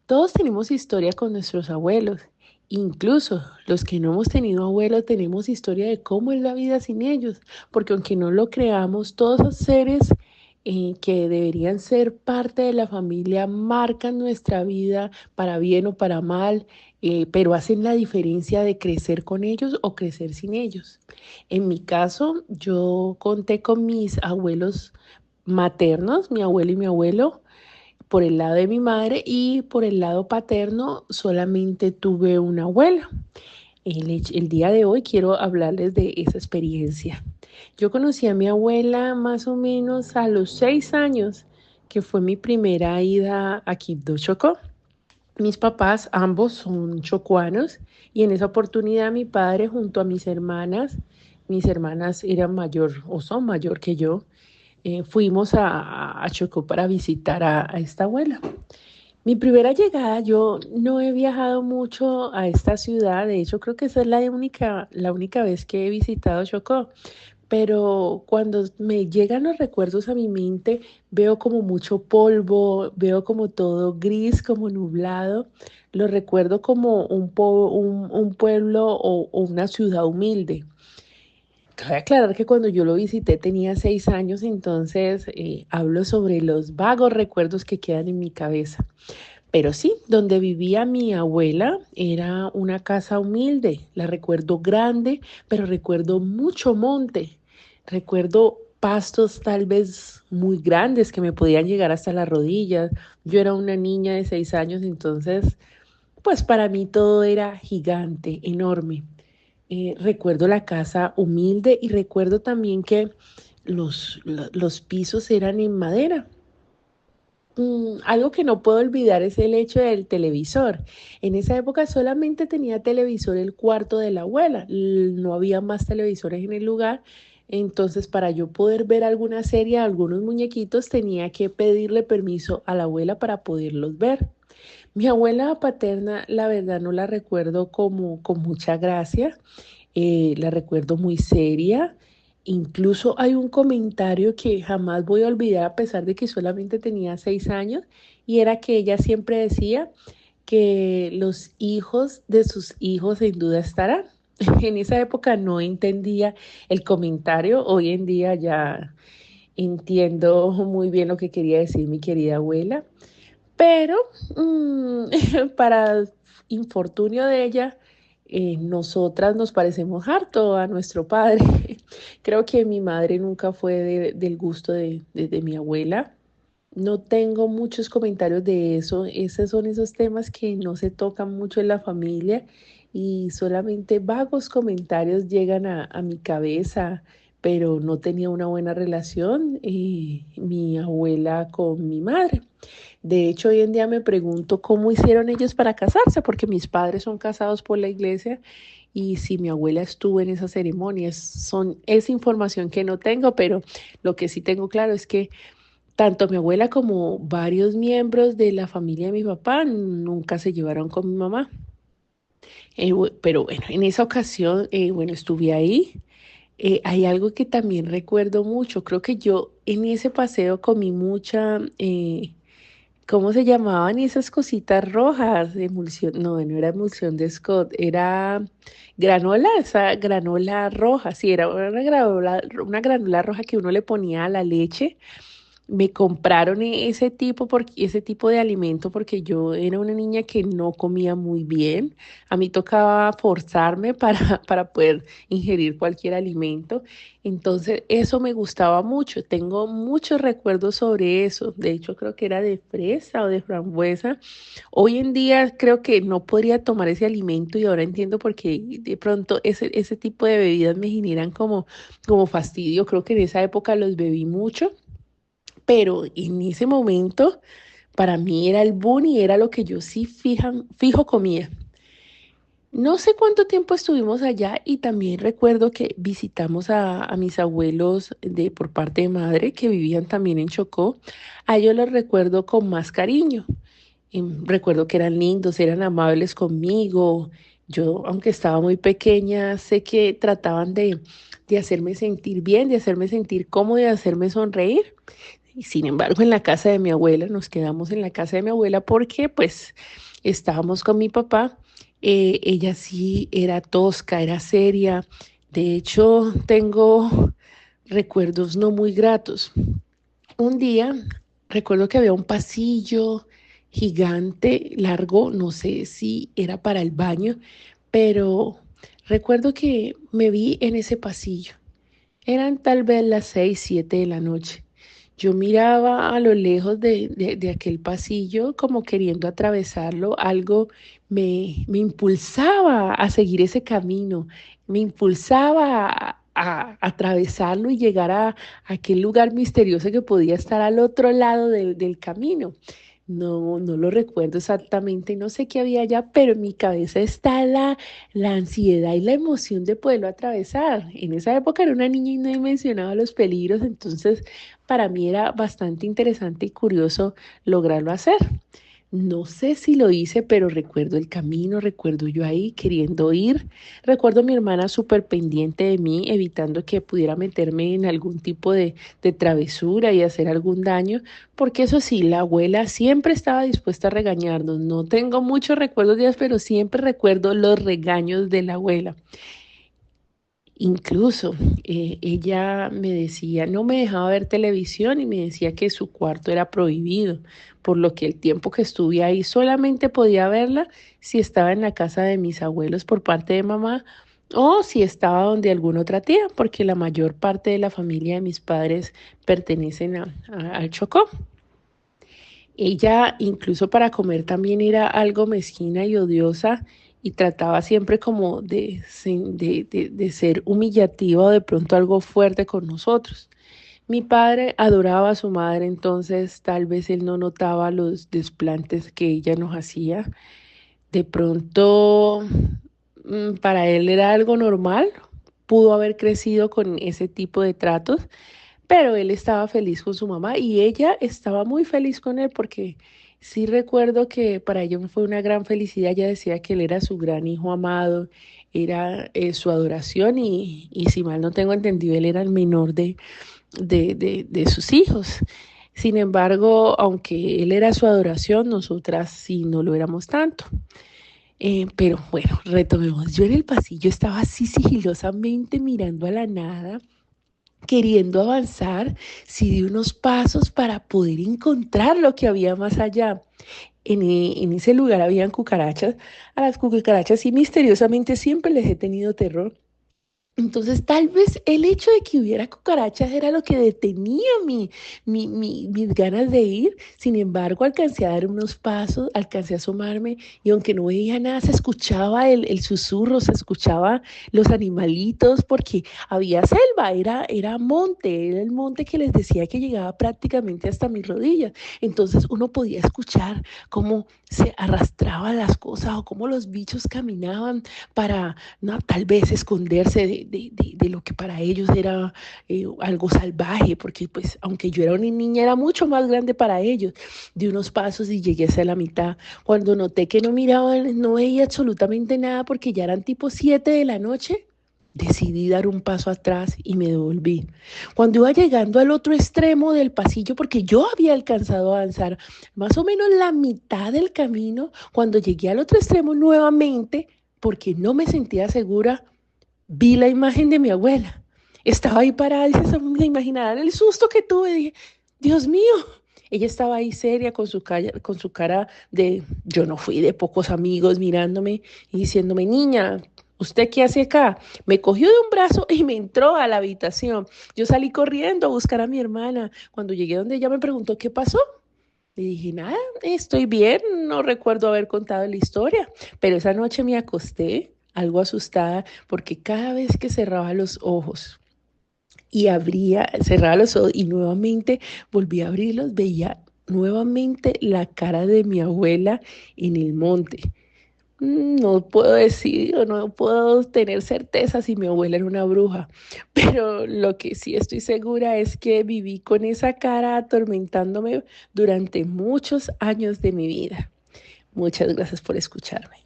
Todos tenemos historia con nuestros abuelos. Incluso los que no hemos tenido abuelos tenemos historia de cómo es la vida sin ellos, porque aunque no lo creamos, todos esos seres que deberían ser parte de la familia marcan nuestra vida para bien o para mal, pero hacen la diferencia de crecer con ellos o crecer sin ellos. En mi caso, yo conté con mis abuelos maternos, mi abuelo y mi abuelo por el lado de mi madre, y por el lado paterno solamente tuve una abuela. El día de hoy quiero hablarles de esa experiencia. Yo conocí a mi abuela más o menos a los 6 años, que fue mi primera ida a Quibdó, Chocó. Mis papás ambos son chocuanos y en esa oportunidad mi padre junto a mis hermanas eran mayor o son mayor que yo, fuimos a Chocó para visitar a esta abuela. Mi primera llegada, yo no he viajado mucho a esta ciudad, de hecho creo que esa es la única vez que he visitado Chocó, pero cuando me llegan los recuerdos a mi mente, veo como mucho polvo, veo como todo gris, como nublado, lo recuerdo como un pueblo o una ciudad humilde. Cabe aclarar que cuando yo lo visité tenía 6 años, entonces hablo sobre los vagos recuerdos que quedan en mi cabeza. Pero sí, donde vivía mi abuela era una casa humilde. La recuerdo grande, pero recuerdo mucho monte. Recuerdo pastos tal vez muy grandes que me podían llegar hasta las rodillas. Yo era una niña de 6 años, entonces, pues para mí todo era gigante, enorme. Recuerdo la casa humilde y recuerdo también que los pisos eran en madera. Algo que no puedo olvidar es el hecho del televisor. En esa época solamente tenía televisor el cuarto de la abuela, no había más televisores en el lugar, entonces para yo poder ver alguna serie, algunos muñequitos, tenía que pedirle permiso a la abuela para poderlos ver. Mi abuela paterna, la verdad, no la recuerdo como con mucha gracia, la recuerdo muy seria. Incluso hay un comentario que jamás voy a olvidar a pesar de que solamente tenía 6 años, y era que ella siempre decía que los hijos de sus hijos sin duda estarán. En esa época no entendía el comentario, hoy en día ya entiendo muy bien lo que quería decir mi querida abuela, pero para infortunio de ella, nosotras nos parecemos harto a nuestro padre. Creo que mi madre nunca fue del gusto de mi abuela. No tengo muchos comentarios de eso. Esos son esos temas que no se tocan mucho en la familia y solamente vagos comentarios llegan a mi cabeza, pero no tenía una buena relación mi abuela con mi madre. De hecho, hoy en día me pregunto cómo hicieron ellos para casarse, porque mis padres son casados por la iglesia y si mi abuela estuvo en esas ceremonias, es información que no tengo, pero lo que sí tengo claro es que tanto mi abuela como varios miembros de la familia de mi papá nunca se llevaron con mi mamá. Pero bueno, en esa ocasión, bueno, estuve ahí. Hay algo que también recuerdo mucho. Creo que yo en ese paseo comí mucha, ¿cómo se llamaban esas cositas rojas? Emulsión, no, no era emulsión de Scott, era granola, esa granola roja, sí, era una granola roja que uno le ponía a la leche. Me compraron ese tipo de alimento porque yo era una niña que no comía muy bien. A mí tocaba forzarme para poder ingerir cualquier alimento. Entonces, eso me gustaba mucho. Tengo muchos recuerdos sobre eso. De hecho, creo que era de fresa o de frambuesa. Hoy en día creo que no podría tomar ese alimento y ahora entiendo por qué de pronto ese tipo de bebidas me generan como fastidio. Creo que en esa época los bebí mucho, pero en ese momento para mí era el boom y era lo que yo sí fijo comía. No sé cuánto tiempo estuvimos allá y también recuerdo que visitamos a mis abuelos por parte de madre que vivían también en Chocó. A ellos los recuerdo con más cariño. Recuerdo que eran lindos, eran amables conmigo. Yo, aunque estaba muy pequeña, sé que trataban de hacerme sentir bien, de hacerme sentir cómoda, de hacerme sonreír. Y sin embargo, en la casa de mi abuela, nos quedamos en la casa de mi abuela porque pues estábamos con mi papá. Ella sí era tosca, era seria. De hecho, tengo recuerdos no muy gratos. Un día recuerdo que había un pasillo gigante, largo, no sé si era para el baño, pero recuerdo que me vi en ese pasillo. Eran tal vez las 6, 7 de la noche. Yo miraba a lo lejos de aquel pasillo como queriendo atravesarlo. Algo me impulsaba a seguir ese camino, me impulsaba a atravesarlo y llegar a aquel lugar misterioso que podía estar al otro lado del camino. No, no lo recuerdo exactamente, no sé qué había allá, pero en mi cabeza está la ansiedad y la emoción de poderlo atravesar. En esa época era una niña y no dimensionaba los peligros, entonces para mí era bastante interesante y curioso lograrlo hacer. No sé si lo hice, pero recuerdo el camino, recuerdo yo ahí queriendo ir, recuerdo a mi hermana súper pendiente de mí, evitando que pudiera meterme en algún tipo de travesura y hacer algún daño, porque eso sí, la abuela siempre estaba dispuesta a regañarnos. No tengo muchos recuerdos de ellas, pero siempre recuerdo los regaños de la abuela. Incluso ella me decía, no me dejaba ver televisión y me decía que su cuarto era prohibido, por lo que el tiempo que estuve ahí solamente podía verla si estaba en la casa de mis abuelos por parte de mamá o si estaba donde alguna otra tía, porque la mayor parte de la familia de mis padres pertenecen al Chocó. Ella incluso para comer también era algo mezquina y odiosa y trataba siempre como de ser humillativa o de pronto algo fuerte con nosotros. Mi padre adoraba a su madre, entonces tal vez él no notaba los desplantes que ella nos hacía. De pronto, para él era algo normal, pudo haber crecido con ese tipo de tratos, pero él estaba feliz con su mamá y ella estaba muy feliz con él porque sí recuerdo que para ella fue una gran felicidad. Ella decía que él era su gran hijo amado, era su adoración y si mal no tengo entendido, él era el menor de sus hijos. Sin embargo, aunque él era su adoración, nosotras sí no lo éramos tanto. Pero bueno, retomemos. Yo en el pasillo estaba así sigilosamente mirando a la nada, queriendo avanzar, sí di unos pasos para poder encontrar lo que había más allá. En ese lugar habían cucarachas. A las cucarachas sí misteriosamente siempre les he tenido terror. Entonces, tal vez el hecho de que hubiera cucarachas era lo que detenía mis ganas de ir. Sin embargo, alcancé a dar unos pasos, alcancé a asomarme y aunque no veía nada, se escuchaba el susurro, se escuchaba los animalitos porque había selva, era monte, era el monte que les decía que llegaba prácticamente hasta mis rodillas. Entonces, uno podía escuchar cómo se arrastraban las cosas o cómo los bichos caminaban para no, tal vez esconderse de lo que para ellos era algo salvaje, porque pues aunque yo era una niña, era mucho más grande para ellos. Di unos pasos y llegué hacia la mitad. Cuando noté que no miraban, no veía absolutamente nada porque ya eran tipo 7 de la noche. Decidí dar un paso atrás y me devolví. Cuando iba llegando al otro extremo del pasillo, porque yo había alcanzado a avanzar más o menos la mitad del camino, cuando llegué al otro extremo nuevamente, porque no me sentía segura, vi la imagen de mi abuela. Estaba ahí parada y se me imaginarán el susto que tuve. Dije, Dios mío, ella estaba ahí seria con su cara de, yo no fui de pocos amigos mirándome y diciéndome, niña, ¿usted qué hace acá? Me cogió de un brazo y me entró a la habitación. Yo salí corriendo a buscar a mi hermana. Cuando llegué donde ella me preguntó qué pasó, le dije, nada, estoy bien, no recuerdo haber contado la historia, pero esa noche me acosté algo asustada porque cada vez que cerraba los ojos y cerraba los ojos y nuevamente volví a abrirlos, veía nuevamente la cara de mi abuela en el monte. No puedo decir o no puedo tener certeza si mi abuela era una bruja, pero lo que sí estoy segura es que viví con esa cara atormentándome durante muchos años de mi vida. Muchas gracias por escucharme.